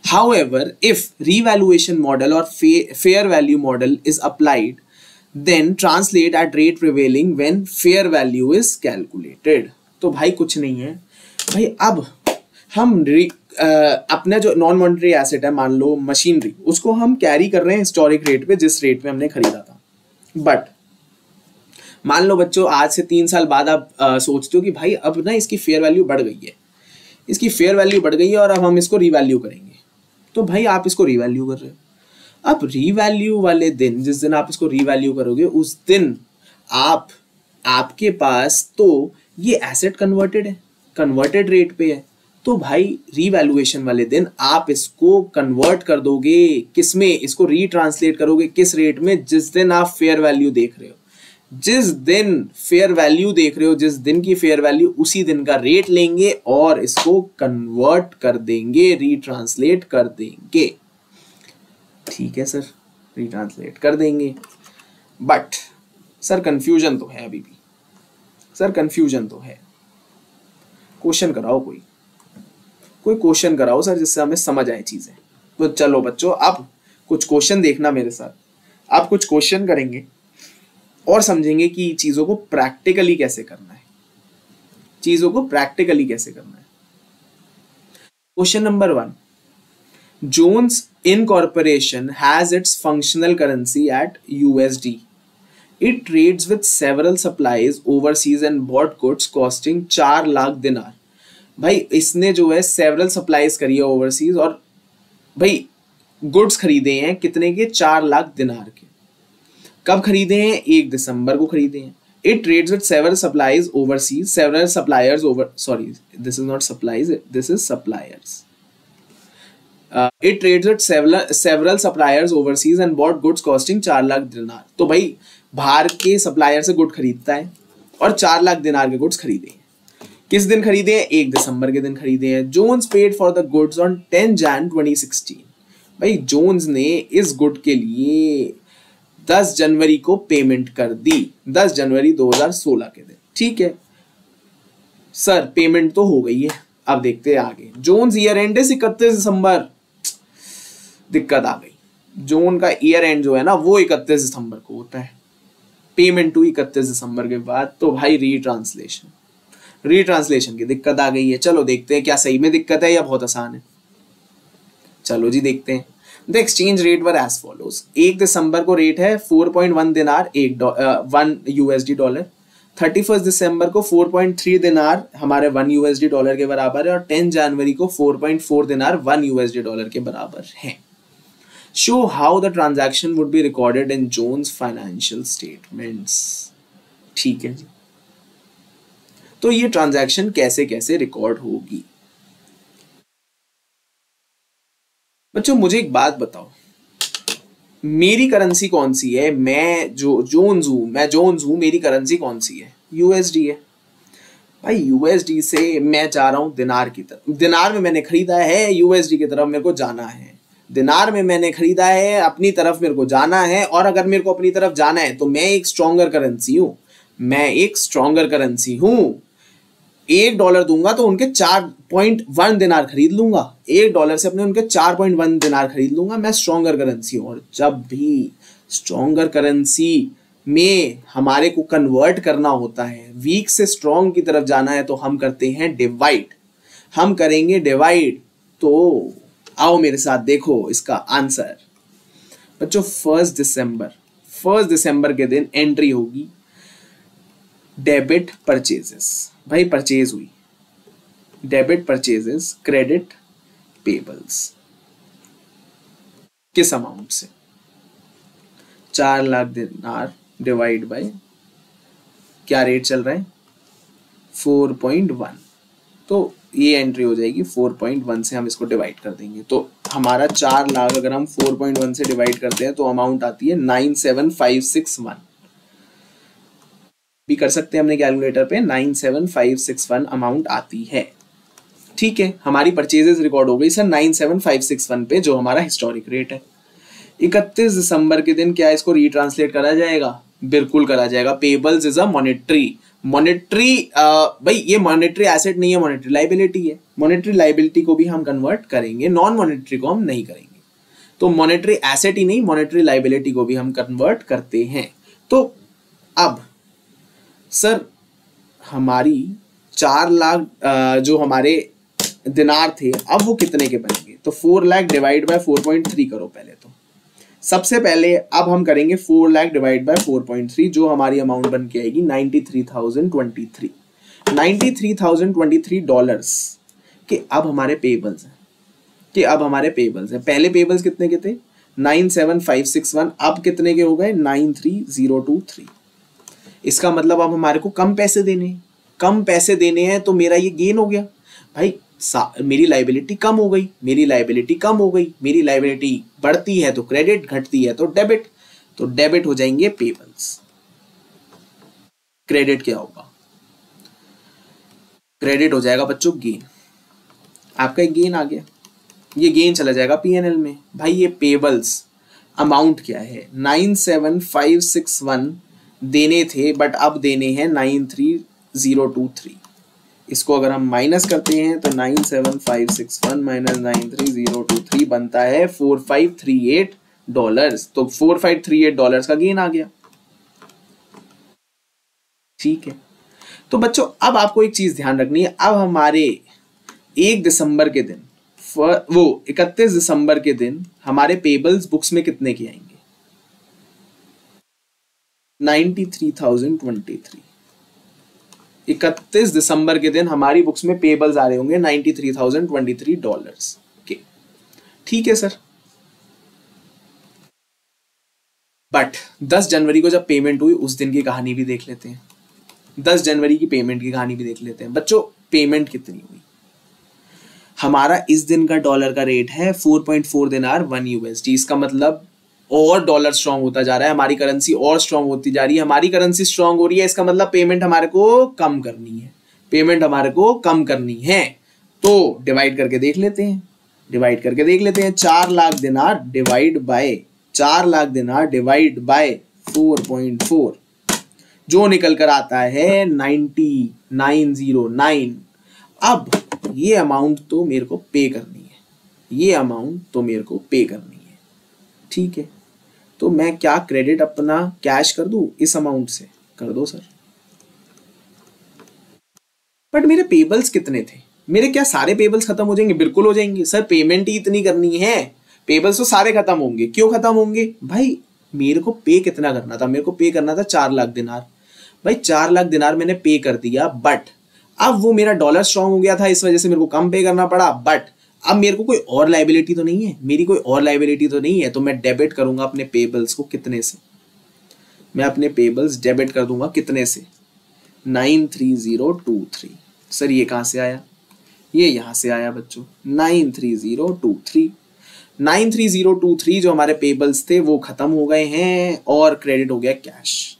[SPEAKER 1] However, if revaluation model or fair value model is applied, then translate at rate prevailing when fair value is calculated। तो भाई कुछ नहीं है भाई, अब हम अपना जो नॉन मॉनेटरी एसेट है, मान लो मशीनरी, उसको हम कैरी कर रहे हैं हिस्टोरिक रेट पे, जिस रेट पे हमने खरीदा था। बट मान लो बच्चों आज से 3 साल बाद आप सोचते हो कि भाई अब ना इसकी फेयर वैल्यू बढ़ गई है, और अब हम इसको रीवैल्यू करेंगे। तो भाई आप इसको रीवैल्यू कर रहे हो। अब रीवैल्यू वाले दिन, जिस दिन आप इसको रीवैल्यू करोगे, उस दिन आपके पास तो ये एसेट कन्वर्टेड रेट पे है। तो भाई रीवैल्यूएशन वाले दिन आप इसको कन्वर्ट कर दोगे किसमें? इसको रीट्रांसलेट करोगे किस रेट में? जिस दिन आप फेयर वैल्यू देख रहे हो, जिस दिन की फेयर वैल्यू, उसी दिन का रेट लेंगे और इसको कन्वर्ट कर देंगे, रीट्रांसलेट कर देंगे। ठीक है सर, रीट्रांसलेट कर देंगे। बट सर कंफ्यूजन तो है, अभी भी सर कंफ्यूजन तो है। क्वेश्चन कराओ, कोई क्वेश्चन कराओ सर, जिससे हमें समझ आए चीजें। तो चलो बच्चों, अब कुछ क्वेश्चन देखना मेरे साथ। आप कुछ क्वेश्चन करेंगे और समझेंगे कि चीजों को प्रैक्टिकली कैसे करना है। चीजों को प्रैक्टिकली कैसे करना है। Question number 1, Jones Incorporation has its functional currency at USD. It trades with several suppliers overseas and bought goods costing 4 lakh दिनार। भाई इसने जो है सेवरल सप्लाईज करी है ओवरसीज और भाई गुड्स खरीदे हैं कितने के, 4 लाख दिनार के। कब खरीदे हैं, 1 दिसंबर को खरीदे हैं। It trades with several suppliers overseas, several suppliers over, sorry, this is not supplies, this is suppliers. It trades with several suppliers overseas and bought goods costing 4 lakh दिनार। तो भाई बाहर के सप्लायर से गुड खरीदता है और 4 लाख दिनार के गुड्स खरीदे हैं। किस दिन खरीदे हैं, 1 दिसंबर के दिन खरीदे हैं। Jones paid for the goods on 10 Jan 2016। भाई जोन्स ने इस गुड के लिए 10 जनवरी को पेमेंट कर दी, 10 जनवरी 2016 के दिन। ठीक है सर, पेमेंट तो हो गई है, अब देखते हैं आगे। जोन्स ईयर एंड है 31 दिसंबर, दिक्कत आ गई। जोन का ईयर एंड जो है ना वो 31 दिसंबर को होता है, पेमेंट हुई 31 दिसंबर के बाद। तो भाई रीट्रांसलेशन की दिक्कत आ गई है। चलो देखते हैं क्या सही में दिक्कत है या बहुत आसान है। चलो जी देखते हैं। The exchange rate were as follows. 1 दिसंबर को रेट है 4.1 दिनार 1 USD डॉलर। 31 दिसंबर को 4.3 दिनार हमारे 1 USD डॉलर के बराबर है और 10 जनवरी को 4.4 दिनार 1 USD डॉलर के बराबर है। Show how the transaction would be recorded in Jones financial statements। ठीक है जी, तो ये ट्रांजैक्शन कैसे कैसे रिकॉर्ड होगी। बच्चों मुझे एक बात बताओ, मेरी करेंसी कौन सी है, मैं जोन्स हूं, मेरी करेंसी कौन सी है, USD है। भाई USD से मैं चाह रहा हूं दिनार की तरफ, दिनार में मैंने खरीदा है, USD की तरफ मेरे को जाना है। दिनार में मैंने खरीदा है, अपनी तरफ मेरे को जाना है, और अगर मेरे को अपनी तरफ जाना है तो मैं एक स्ट्रॉन्गर करेंसी हूं। $1 दूंगा तो उनके 4.1 दिनार खरीद लूंगा, $1 से अपने उनके 4.1 दिनार खरीद लूंगा। मैं स्ट्रॉन्गर करेंसी हूं। और जब भी स्ट्रॉन्गर करेंसी में हमारे को कन्वर्ट करना होता है, वीक से स्ट्रॉन्ग की तरफ जाना है, तो हम करते हैं डिवाइड। हम करेंगे डिवाइड। तो आओ मेरे साथ देखो इसका आंसर। बच्चों 1 दिसंबर के दिन एंट्री होगी डेबिट परचेजेस। भाई परचेज हुई, डेबिट परचेजेस, क्रेडिट पेबल्स। किस अमाउंट से, 4 लाख दिनार डिवाइड बाय क्या रेट चल रहा है, 4.1। तो ये एंट्री हो जाएगी 4.1 से, हम इसको डिवाइड कर देंगे। तो हमारा 4 लाख अगर हम 4.1 से डिवाइड करते हैं तो अमाउंट आती है 97561। भी कर सकते हैं अपने कैलकुलेटर पे, 97561 अमाउंट आती है। ठीक है, हमारी परचेजेस रिकॉर्ड हो गई सर 97561 पे, जो हमारा हिस्टोरिक रेट है। 31 दिसंबर के दिन क्या इसको रीट्रांसलेट करा जाएगा, बिल्कुल करा जाएगा। पेबल्स इज अ मॉनेटरी भाई ये मॉनेटरी एसेट नहीं है, मॉनेटरी लाइबिलिटी है। मॉनेटरी लाइबिलिटी को भी हम कन्वर्ट करेंगे, नॉन मॉनेटरी को हम नहीं करेंगे। तो मॉनेटरी एसेट ही नहीं, मॉनेटरी लाइबिलिटी को भी हम कन्वर्ट करते हैं। तो अब सर हमारी 4 लाख जो हमारे दिनार थे, अब वो कितने के बनेंगे, तो 4 लाख डिवाइड बाय 4.3 करो पहले। तो सबसे पहले अब हम करेंगे 4 लाख डिवाइड बाय 4.3, जो हमारी अमाउंट बन के आएगी 93,023 डॉलर्स के अब हमारे पेबल्स हैं। पहले पेबल्स कितने के थे, 97561, अब कितने के हो गए, 93023। इसका मतलब अब हमारे को कम पैसे देने हैं, तो मेरा ये गेन हो गया। भाई मेरी लाइबिलिटी कम हो गई, मेरी लाइबिलिटी बढ़ती है तो क्रेडिट, घटती है तो डेबिट। तो डेबिट हो जाएंगे पेबल्स, क्रेडिट क्या होगा, क्रेडिट हो जाएगा बच्चों गेन। आपका एक गेन आ गया, ये गेन चला जाएगा P&L में। भाई ये पेबल्स अमाउंट क्या है, 97561 देने थे, बट अब देने हैं 93023। इसको अगर हम माइनस करते हैं तो 97561 माइनस 93023 बनता है $4538। तो $4538 का गेन आ गया। ठीक है, तो बच्चों अब आपको एक चीज ध्यान रखनी है, अब हमारे 1 दिसंबर के दिन वो 31 दिसंबर के दिन हमारे पेबल्स बुक्स में कितने के आएंगे? 93,023। 31 दिसंबर के दिन हमारी बुक्स में पेबल्स आ रहे होंगे $93,023 के। ठीक है सर। बट 10 जनवरी को जब पेमेंट हुई उस दिन की कहानी भी देख लेते हैं। 10 जनवरी की पेमेंट की कहानी भी देख लेते हैं। बच्चों पेमेंट कितनी हुई? हमारा इस दिन का डॉलर का रेट है 4.4 दिनार 1 USD। इसका मतलब और डॉलर स्ट्रांग होता जा रहा है, हमारी करेंसी और स्ट्रांग होती जा रही है। हमारी करेंसी स्ट्रांग हो रही है, इसका मतलब पेमेंट हमारे को कम करनी है, पेमेंट हमारे को कम करनी है। तो डिवाइड करके देख लेते हैं, डिवाइड करके देख लेते हैं। 4 लाख दिनार डिवाइड बाय 4 लाख दिनार डिवाइड बाय 4.4 जो निकल कर आता है 9909। अब ये अमाउंट तो मेरे को पे करनी है, ये अमाउंट तो मेरे को पे करनी है। ठीक है, तो मैं क्या क्रेडिट अपना कैश कर दूं इस अमाउंट से? कर दो सर। बट मेरे पेबल्स कितने थे? मेरे क्या सारे पेबल्स खत्म हो जाएंगे? बिल्कुल हो जाएंगे सर, पेमेंट ही इतनी करनी है, पेबल्स तो सारे खत्म होंगे। क्यों खत्म होंगे भाई? मेरे को पे कितना करना था? मेरे को पे करना था 4 लाख दिनार। भाई 4 लाख दिनार मैंने पे कर दिया, बट अब वो मेरा डॉलर स्ट्रांग हो गया था, इस वजह से मेरे को कम पे करना पड़ा। बट अब मेरे को कोई और लाइबिलिटी तो नहीं है, मेरी कोई और लाइबिलिटी तो नहीं है, तो मैं डेबिट करूंगा अपने पेबल्स को। कितने से? मैं अपने पेबल्स डेबिट कर दूंगा कितने से? 93023। सर ये कहां से आया? ये यहां से आया बच्चों, 93023। 93023 जो हमारे पेबल्स थे वो खत्म हो गए हैं और क्रेडिट हो गया कैश।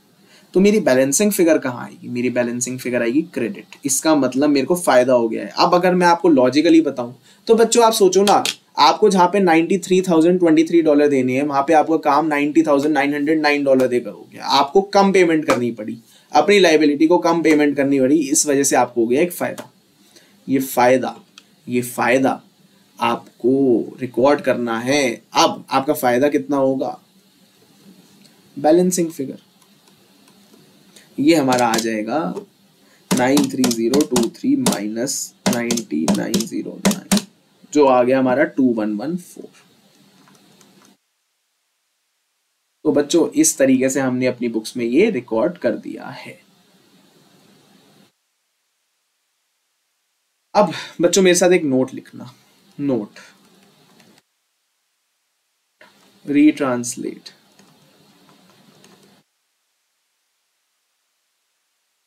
[SPEAKER 1] तो मेरी बैलेंसिंग फिगर कहाँ आएगी? मेरी बैलेंसिंग फिगर आएगी क्रेडिट। इसका मतलब मेरे को फायदा हो गया है। अब अगर मैं आपको लॉजिकली बताऊं तो बच्चों आप सोचो ना, आपको जहां पे $93,023 देने हैं वहां पे आपका काम $90,909 देकर हो गया। आपको कम पेमेंट करनी पड़ी, अपनी लाइबिलिटी को कम पेमेंट करनी पड़ी, इस वजह से आपको हो गया एक फायदा। ये फायदा आपको रिकॉर्ड करना है। अब आपका फायदा कितना होगा? बैलेंसिंग फिगर ये हमारा आ जाएगा 93023 माइनस 9909 जो आ गया हमारा 2114। तो बच्चों इस तरीके से हमने अपनी बुक्स में ये रिकॉर्ड कर दिया है। अब बच्चों मेरे साथ एक नोट लिखना, note रीट्रांसलेट।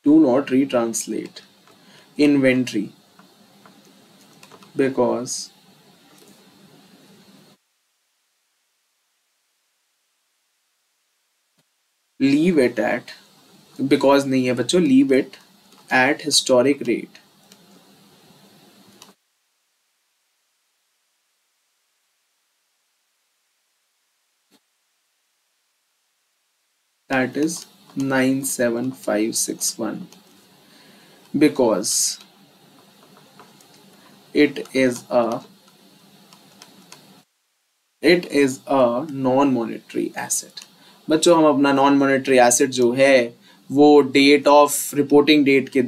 [SPEAKER 1] Do not retranslate inventory because leave it at, because नहीं है बच्चों, leave it at historic rate। That is 97561 because it is a non-monetary asset। बच्चों हम अपना नॉन मॉनेटरी एसेट जो है वो डेट ऑफ रिपोर्टिंग डेट के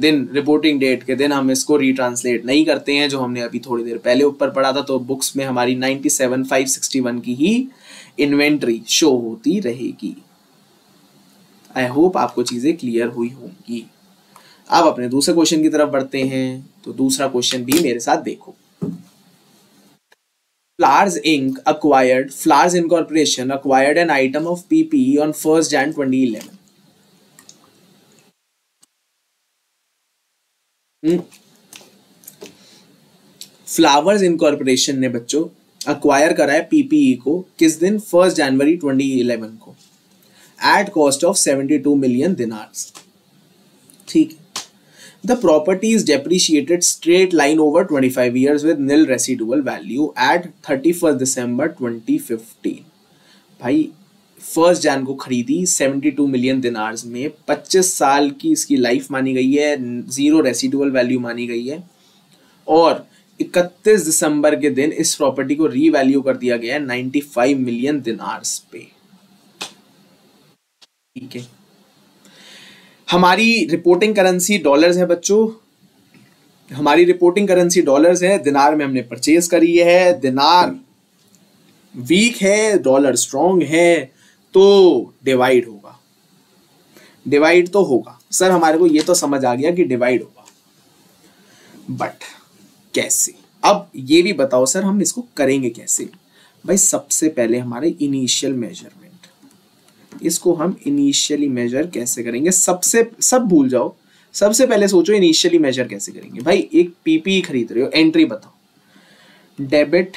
[SPEAKER 1] दिन हम इसको रीट्रांसलेट नहीं करते हैं, जो हमने अभी थोड़ी देर पहले ऊपर पढ़ा था। तो बुक्स में हमारी 97,561 की ही इन्वेंट्री शो होती रहेगी। आई होप आपको चीजें क्लियर हुई होंगी। अब अपने दूसरे क्वेश्चन की तरफ बढ़ते हैं। तो दूसरा क्वेश्चन भी मेरे साथ देखो। Flowers Incorporation acquired an item of PPE on 1st Jan 2011। Flowers incorporation ने बच्चों अक्वायर करा है पीपीई को किस दिन? 1 जनवरी 2011 को, एट कॉस्ट ऑफ 72 मिलियन दिनार्स। ठीक है। The property is depreciated straight line over 25 years with nil residual value at 31st December 2015। भाई 1 जन को खरीदी 72 मिलियन दिनार्स में, 25 साल की इसकी लाइफ मानी गई है, 0 रेसिडुअल वैल्यू मानी गई है, और 31 दिसंबर के दिन इस प्रॉपर्टी को रीवैल्यू कर दिया गया है 95 मिलियन दिनार्स पे। ठीक है। हमारी रिपोर्टिंग करेंसी डॉलर्स है बच्चों, हमारी रिपोर्टिंग करेंसी डॉलर्स है, दिनार में हमने परचेज करी है, दिनार वीक है, डॉलर स्ट्रॉन्ग है, तो डिवाइड होगा, डिवाइड तो होगा सर, हमारे को ये तो समझ आ गया कि डिवाइड होगा, बट कैसे? अब ये भी बताओ सर हम इसको करेंगे कैसे? भाई सबसे पहले हमारे इनिशियल मेजरमेंट, इसको हम इनिशियली मेजर कैसे करेंगे? सब भूल जाओ, सबसे पहले सोचो इनिशियली मेजर कैसे करेंगे। भाई एक पीपीई खरीद रहे हो, एंट्री बताओ, debit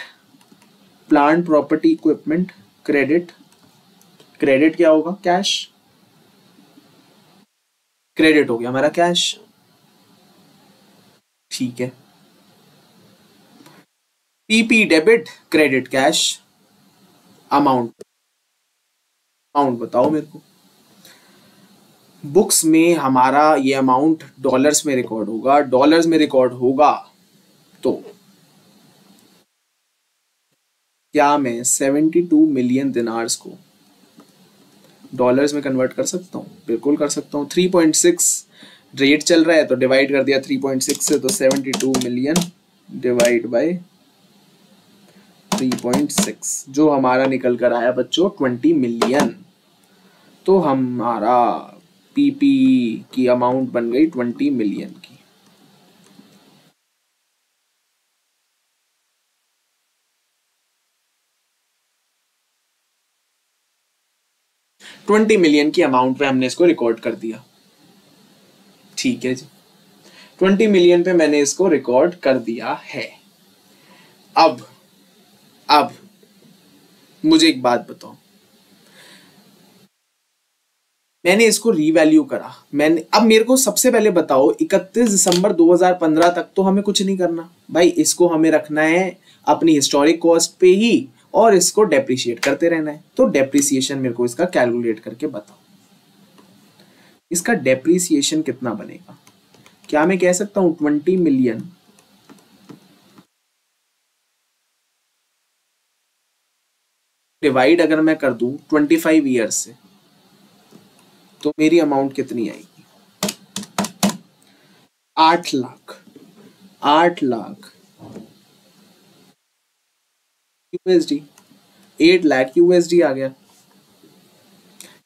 [SPEAKER 1] plant property equipment, credit, credit क्या होगा? कैश, क्रेडिट हो गया हमारा कैश, ठीक है। PP debit, credit cash, amount, amount बताओ मेरे को। बुक्स में हमारा ये अमाउंट डॉलर्स में रिकॉर्ड होगा, डॉलर्स में रिकॉर्ड होगा तो क्या मैं 72 मिलियन दिनार्स को डॉलर्स में कन्वर्ट कर सकता हूँ? बिल्कुल कर सकता हूँ। 3.6 रेट चल रहा है तो डिवाइड कर दिया 3.6 से, तो 72 मिलियन डिवाइड बाय 3.6 जो हमारा निकल कर आया बच्चों 20 मिलियन। तो हमारा पीपी की अमाउंट बन गई 20 मिलियन की। $20 मिलियन की अमाउंट पे हमने इसको रिकॉर्ड कर दिया, ठीक है जी। 20 मिलियन पे मैंने इसको रिकॉर्ड कर दिया है। अब मुझे एक बात बताओ, मैंने इसको रीवैल्यू करा, अब मेरे को सबसे पहले बताओ 31 दिसंबर 2015 तक तो हमें कुछ नहीं करना भाई, इसको हमें रखना है अपनी हिस्टोरिक कॉस्ट पे ही और इसको डेप्रिशिएट करते रहना है। तो डेप्रिसिएशन मेरे को इसका कैलकुलेट करके बताओ, इसका डेप्रिसिएशन कितना बनेगा? क्या मैं कह सकता हूं 20 मिलियन डिवाइड अगर मैं कर दूं 25 ईयर्स से तो मेरी अमाउंट कितनी आएगी? 8 लाख, 8 लाख यूएसडी, 8 लाख यूएसडी आ गया,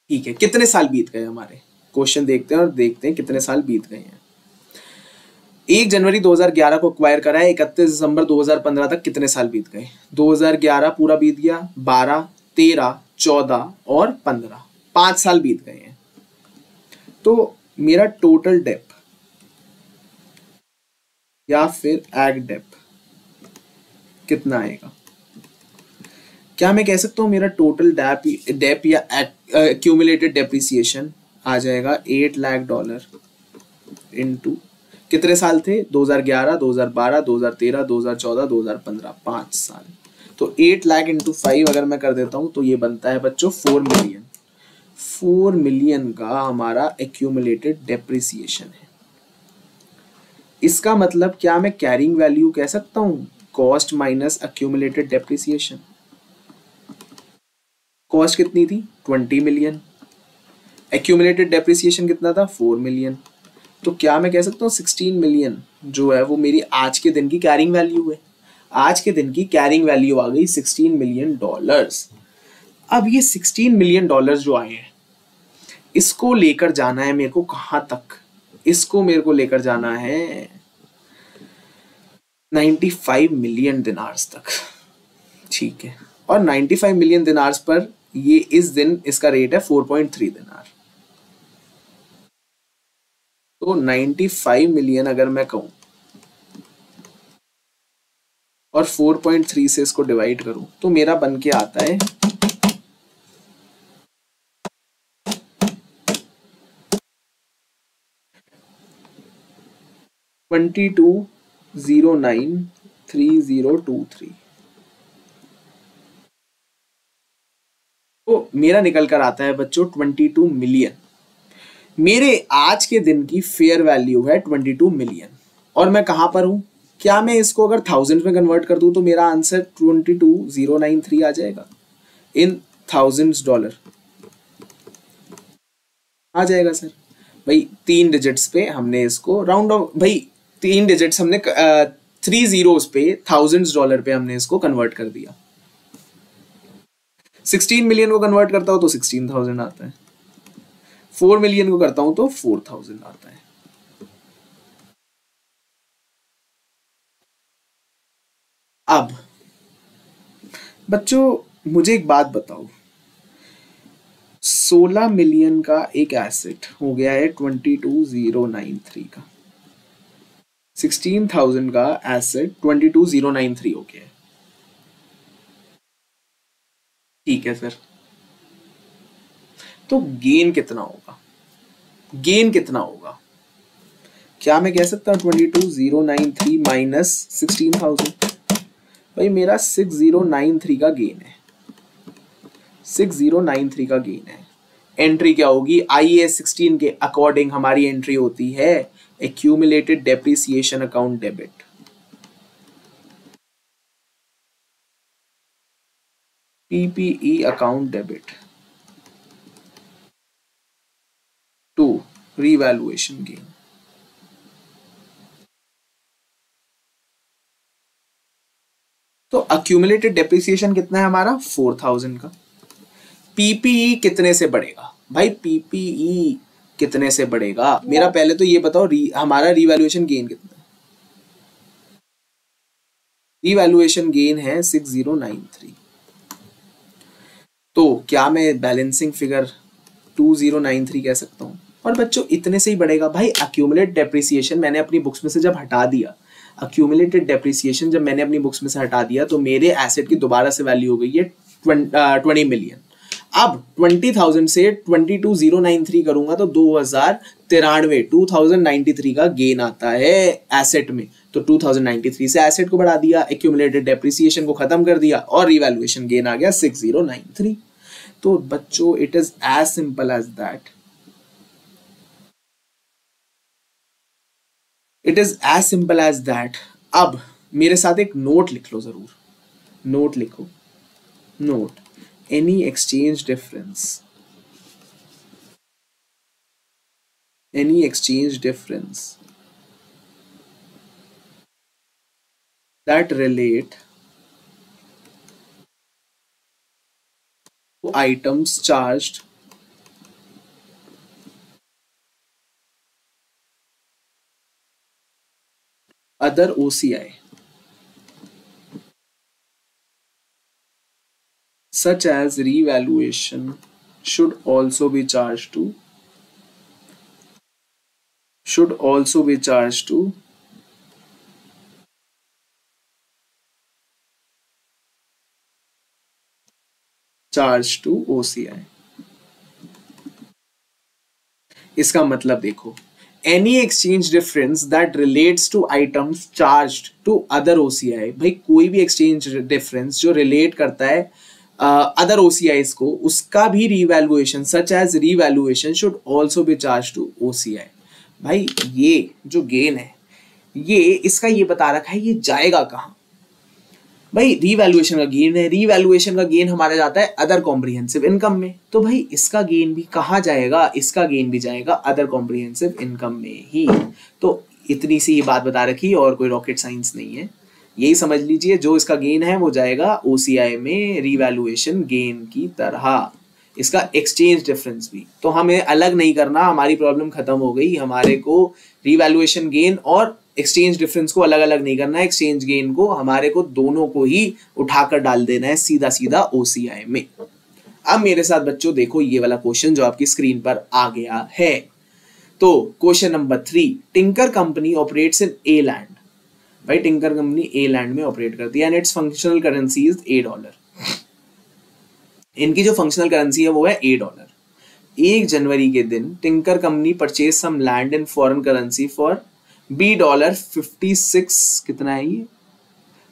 [SPEAKER 1] ठीक है। कितने साल बीत गए हमारे? क्वेश्चन देखते हैं और देखते हैं कितने साल बीत गए हैं। 1 जनवरी 2011 को एक्वायर करा है, 31 दिसंबर 2015 तक कितने साल बीत गए? 2011 पूरा बीत गया, 12, 13, 14 और 15, 5 साल बीत गए हैं। तो मेरा टोटल डेप या फिर एग डेप कितना आएगा? क्या मैं कह सकता हूं मेरा टोटल डेप या एक्यूमुलेटेड डेप्रिसिएशन आ जाएगा $8 लाख इनटू कितने साल थे? 2011, 2012, 2013, 2014, 2015, 5 साल। तो 8 लाख इंटू 5 अगर मैं कर देता हूं तो ये बनता है बच्चों 4 मिलियन। 4 मिलियन का हमारा एक्यूमुलेटेड डेप्रिसिएशन है। इसका मतलब क्या मैं कैरिंग वैल्यू कह सकता हूं? Cost minus accumulated depreciation. Cost कितनी थी? 20 मिलियन। एक्यूमुलेटेड डेप्रिसिएशन कितना था? 4 मिलियन। तो क्या मैं कह सकता हूँ 16 मिलियन जो है वो मेरी आज के दिन की कैरिंग वैल्यू है। आज के दिन की कैरिंग वैल्यू आ गई $16 मिलियन। अब ये $16 मिलियन जो आए हैं इसको लेकर जाना है मेरे को कहां तक? इसको मेरे को लेकर जाना है 95 मिलियन दिनार्स तक, ठीक है। और 95 मिलियन दिनार्स पर ये इस दिन इसका रेट है 4.3 दिनार। तो 95 मिलियन अगर मैं कहूं और 4.3 से इसको डिवाइड करूं तो मेरा बन के आता है 22093023। तो मेरा निकल कर आता है बच्चों 22 मिलियन। मेरे आज के दिन की फेयर वैल्यू है 22 मिलियन और मैं कहां पर हूं? क्या मैं इसको अगर थाउजेंड में कन्वर्ट कर दूं तो मेरा आंसर 22093 आ जाएगा इन $1000 आ जाएगा सर। भाई 3 डिजिट्स पे हमने इसको राउंड ऑफ, भाई 3 डिजिट्स हमने 3 जीरोस पे $1000 पे हमने इसको कन्वर्ट कर दिया। 16 मिलियन को कन्वर्ट करता हूं तो 16,000 आता है, 4 मिलियन को करता हूं तो 4,000 आता है। अब बच्चों मुझे एक बात बताओ, 16 मिलियन का एक एसेट हो गया है 22,093 का, 16,000 का एसेट 22,093 हो गया है, ठीक है सर। तो गेन कितना होगा, गेन कितना होगा? क्या मैं कह सकता हूं 22,093 माइनस 16,000? भाई मेरा 6093 का गेन है, 6093 का गेन है। एंट्री क्या होगी? IAS 16 के अकॉर्डिंग हमारी एंट्री होती है accumulated depreciation account debit. PPE account debit to revaluation gain. तो अक्यूमुलेटेड डेप्रिसिएशन कितना है हमारा? 4000 का। पीपीई कितने से बढ़ेगा? भाई पीपीई कितने से बढ़ेगा मेरा पहले तो ये बताओ, हमारा रीवैल्यूएशन गेन कितना है? रीवैल्यूएशन गेन है 6093। तो क्या मैं बैलेंसिंग फिगर 2093 कह सकता हूं? और बच्चों इतने से ही बढ़ेगा। भाई अक्यूमुलेटेड डेप्रिसिएशन मैंने अपनी बुक्स में से जब हटा दिया, अक्यूमुलेटेड डेप्रिसिएशन जब मैंने अपनी बुक्स में से हटा दिया तो मेरे एसेट की दोबारा से वैल्यू हो गई है 20 मिलियन। अब 20,000 से 22,093 करूंगा तो 2093 का गेन आता है एसेट में। तो 2093 से एसेट को बढ़ा दिया, एक्यूमुलेटेड डेप्रिसिएशन को खत्म कर दिया और रिवैल्यूएशन गेन आ गया 6093। तो बच्चों it is as simple as that, it is as simple as that. अब मेरे साथ एक नोट लिख लो, जरूर नोट लिखो। Note any exchange difference, any exchange difference that relate to items charged other OCI such as revaluation should also be charged to OCI। इसका मतलब देखो, any exchange difference that relates to items charged to other OCI, भाई कोई भी exchange difference जो relate करता है other OCIs को, उसका भी revaluation such as revaluation should also be charge to OCI। भाई ये जो गेन है, ये इसका ये बता रखा है ये जाएगा कहाँ। भाई रिवैल्यूएशन का गेन है, रिवैल्यूएशन का गेन हमारा जाता है अदर कॉम्प्रिहेंसिव इनकम में, तो भाई इसका गेन भी कहाँ जाएगा? इसका गेन भी जाएगा अदर कॉम्प्रिहेंसिव इनकम में ही। तो इतनी सी ये बात बता रखी और कोई रॉकेट साइंस नहीं है, यही समझ लीजिए जो इसका गेन है वो जाएगा OCI में रिवैल्यूएशन गेन की तरह, इसका एक्सचेंज डिफरेंस भी। तो हमें अलग नहीं करना, हमारी प्रॉब्लम खत्म हो गई। हमारे को रिवैल्यूएशन गेन और एक्सचेंज डिफरेंस को अलग अलग नहीं करना है, एक्सचेंज गेन को हमारे को दोनों को ही उठाकर डाल देना है सीधा सीधा OCI में। अब मेरे साथ बच्चों देखो ये वाला क्वेश्चन जो आपकी स्क्रीन पर आ गया है। तो question number 3, tinker company operates in a land. भाई टिंकर कंपनी ए लैंड में ऑपरेट करती है and it's functional currency is $8। इनकी जो फंक्शनल करेंसी है वो है $8। 1 जनवरी के दिन Tinker company purchase some land in foreign currency for $56 कितना है ये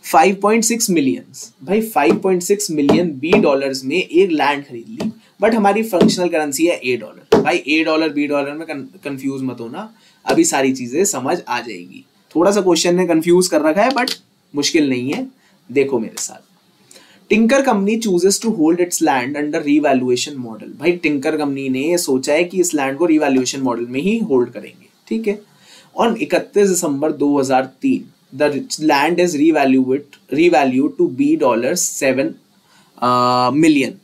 [SPEAKER 1] 5.6 मिलियन। भाई 5.6 मिलियन $, में एक लैंड खरीद ली, बट हमारी फंक्शनल करेंसी है $8। भाई $, में कंफ्यूज मत होना, अभी सारी चीजें समझ आ जाएगी। थोड़ा सा क्वेश्चन ने कंफ्यूज कर रखा है बट मुश्किल नहीं है, देखो मेरे साथ। Tinker company chooses to hold its land under revaluation model. भाई टिंकर कंपनी ने ये सोचा है कि इस लैंड को रीवैल्यूएशन मॉडल में ही होल्ड करेंगे, ठीक है। On 31 December 2003 the land is revalued to be $7 million.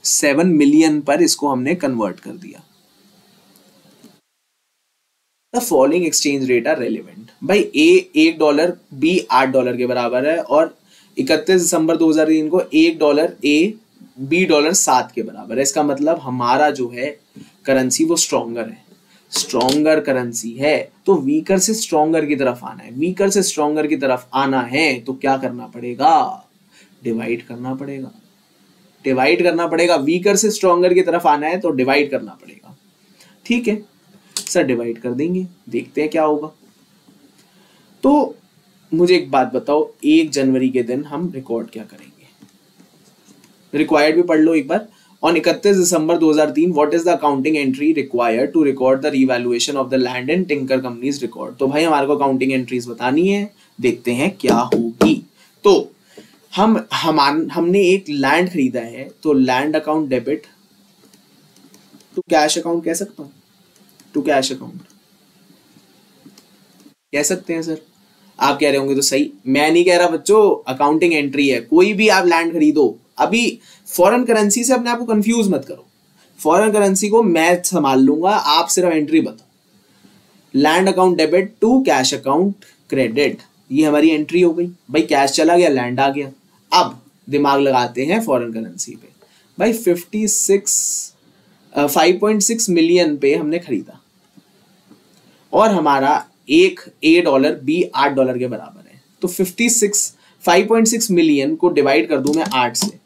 [SPEAKER 1] 7 million पर इसको हमने कन्वर्ट कर दिया। The following exchange rate are relevant. भाई ए $1, बी $8 के बराबर है, और 31 दिसंबर 2003 को $1 ए, बी $7 के बराबर है। इसका मतलब हमारा जो है करेंसी वो स्ट्रॉन्गर है, स्ट्रॉन्गर करेंसी है, तो वीकर से स्ट्रॉन्गर की तरफ आना है। वीकर से स्ट्रॉन्गर की तरफ आना है तो क्या करना पड़ेगा, डिवाइड करना पड़ेगा, डिवाइड करना पड़ेगा। वीकर से स्ट्रॉन्गर की तरफ आना है तो डिवाइड करना पड़ेगा, ठीक है सर। डिवाइड कर देंगे, देखते हैं क्या होगा। तो मुझे एक बात बताओ, 1 जनवरी के दिन हम रिकॉर्ड क्या करेंगे, रिक्वायर्ड भी पढ़ लो एक बार। On 31 December 2003 what is the accounting entry required to record the revaluation of the land in Tinker companies record. तो भाई हमारे को अकाउंटिंग एंट्रीज बतानी है, देखते हैं क्या होगी। तो हमने एक लैंड खरीदा है, तो land account debit to cash account कह सकता हूँ, टू कैश अकाउंट कह सकते हैं सर। आप कह रहे होंगे तो सही, मैं नहीं कह रहा बच्चों, अकाउंटिंग एंट्री है। कोई भी आप लैंड खरीदो, अभी फॉरेन करेंसी से अपने आप को कंफ्यूज मत करो, फॉरेन करेंसी को मैं संभाल लूंगा, आप सिर्फ एंट्री बताओ। Land account debit to cash account credit, ये हमारी एंट्री हो गई। भाई कैश चला गया, लैंड आ गया। अब दिमाग लगाते हैं फॉरेन करेंसी पे। भाई 5.6 मिलियन पे हमने खरीदा, और हमारा एक $1 बी $8 के बराबर है, तो 5.6 मिलियन को डिवाइड कर दूं मैं 8 से,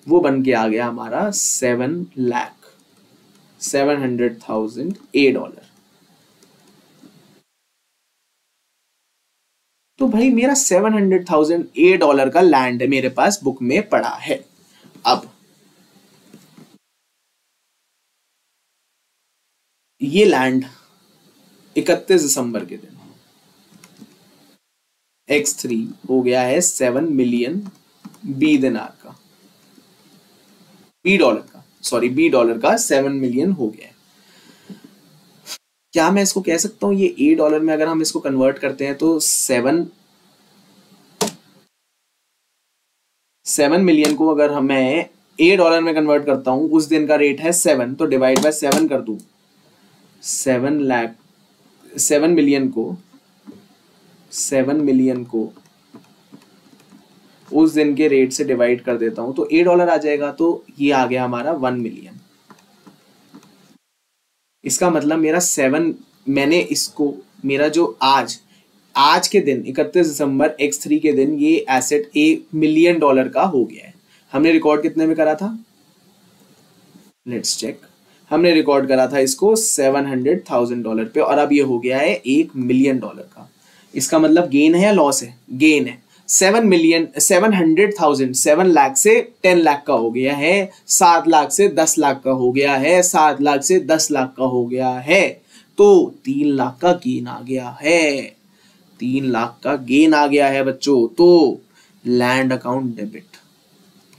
[SPEAKER 1] वो बन के आ गया हमारा 700,000 $8। तो भाई मेरा 700,000 $8 का लैंड मेरे पास बुक में पड़ा है। अब ये लैंड 31 दिसंबर के दिन X3 हो गया है 7 मिलियन बी दिनार का, बी डॉलर का 7 मिलियन हो गया है। क्या मैं इसको कह सकता हूं, ये $8 में अगर हम इसको कन्वर्ट करते हैं तो 7 मिलियन को अगर मैं $8 में कन्वर्ट करता हूं, उस दिन का रेट है 7, तो डिवाइड बाय 7 कर दूं। 7 मिलियन को उस दिन के रेट से डिवाइड कर देता हूं तो $8 आ जाएगा, तो ये आ गया हमारा 1 मिलियन। इसका मतलब मेरा 7, मैंने इसको, मेरा जो आज के दिन 31 दिसंबर X3 के दिन ये एसेट $1 मिलियन का हो गया है। हमने रिकॉर्ड कितने में करा था, लेट्स चेक। हमने रिकॉर्ड करा था इसको $700,000 पे, और अब ये हो गया है $1 मिलियन का। इसका मतलब गेन है या लॉस है, गेन है। 700,000 7 लाख से 10 लाख का हो गया है, 7 लाख से 10 लाख का हो गया है, 7 लाख से 10 लाख का हो गया है, तो 3 लाख का गेन आ गया है, 3 लाख का गेन आ गया है बच्चों। तो लैंड अकाउंट डेबिट,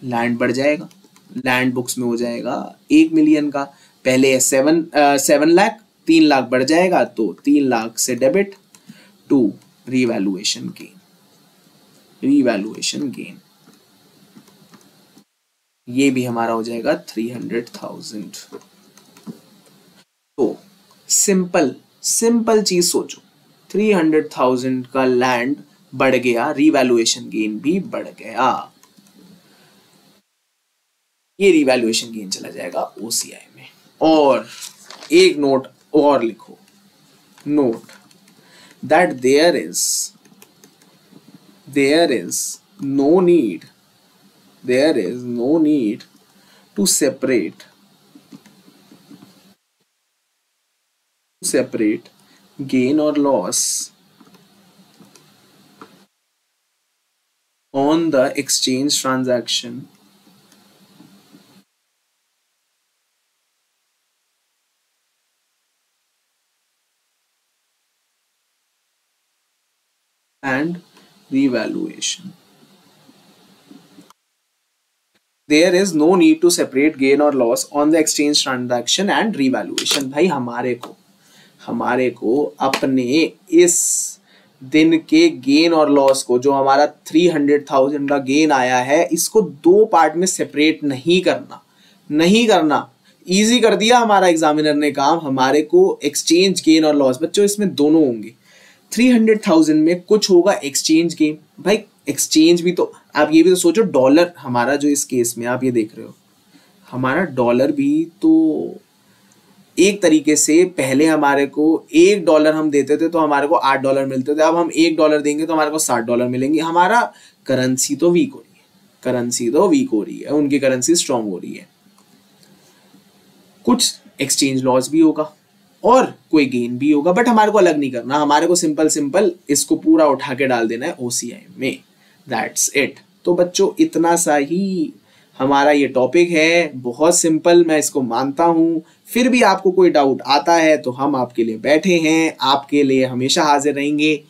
[SPEAKER 1] लैंड बढ़ जाएगा, लैंड बुक्स में हो जाएगा 1 मिलियन का, पहले 7 लाख, 3 लाख बढ़ जाएगा, तो 3 लाख से डेबिट टू रीवैल्यूएशन गेन, ये भी हमारा हो जाएगा 300,000। तो सिंपल चीज सोचो, 300,000 का लैंड बढ़ गया, रीवैल्यूएशन गेन भी बढ़ गया, ये रीवैल्यूएशन गेन चला जाएगा OCI में। और एक नोट और लिखो, note that there is no need to separate gain or loss on the exchange transaction and revaluation. There is no need to separate gain or loss on the exchange transaction and revaluation. भाई हमारे को अपने इस दिन के gain और loss को, जो हमारा 300,000 का गेन आया है, इसको दो पार्ट में सेपरेट नहीं करना। इजी कर दिया हमारा एग्जामिनर ने काम। हमारे को एक्सचेंज गेन और लॉस, बच्चों इसमें दोनों होंगे। 300,000 में कुछ होगा एक्सचेंज गेन। भाई एक्सचेंज भी तो, आप ये भी तो सोचो, डॉलर हमारा जो इस केस में आप ये देख रहे हो, हमारा डॉलर भी तो एक तरीके से, पहले हमारे को $1 हम देते थे तो हमारे को $8 मिलते थे, अब हम $1 देंगे तो हमारे को $60 मिलेंगे। हमारा करेंसी तो वीक हो रही है, उनकी करेंसी स्ट्रांग हो रही है। कुछ एक्सचेंज लॉस भी होगा और कोई गेन भी होगा, बट हमारे को अलग नहीं करना। हमारे को सिंपल इसको पूरा उठा के डाल देना है OCI में। That's it. तो बच्चों इतना सा ही हमारा ये टॉपिक है, बहुत सिंपल, मैं इसको मानता हूँ। फिर भी आपको कोई डाउट आता है तो हम आपके लिए बैठे हैं, आपके लिए हमेशा हाजिर रहेंगे।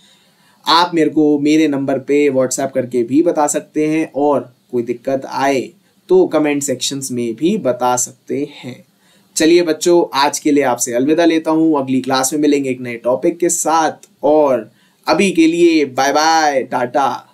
[SPEAKER 1] आप मेरे को मेरे नंबर पे व्हाट्सएप करके भी बता सकते हैं, और कोई दिक्कत आए तो कमेंट सेक्शंस में भी बता सकते हैं। चलिए बच्चों, आज के लिए आपसे अलविदा लेता हूँ। अगली क्लास में मिलेंगे एक नए टॉपिक के साथ, और अभी के लिए बाय बाय, टाटा।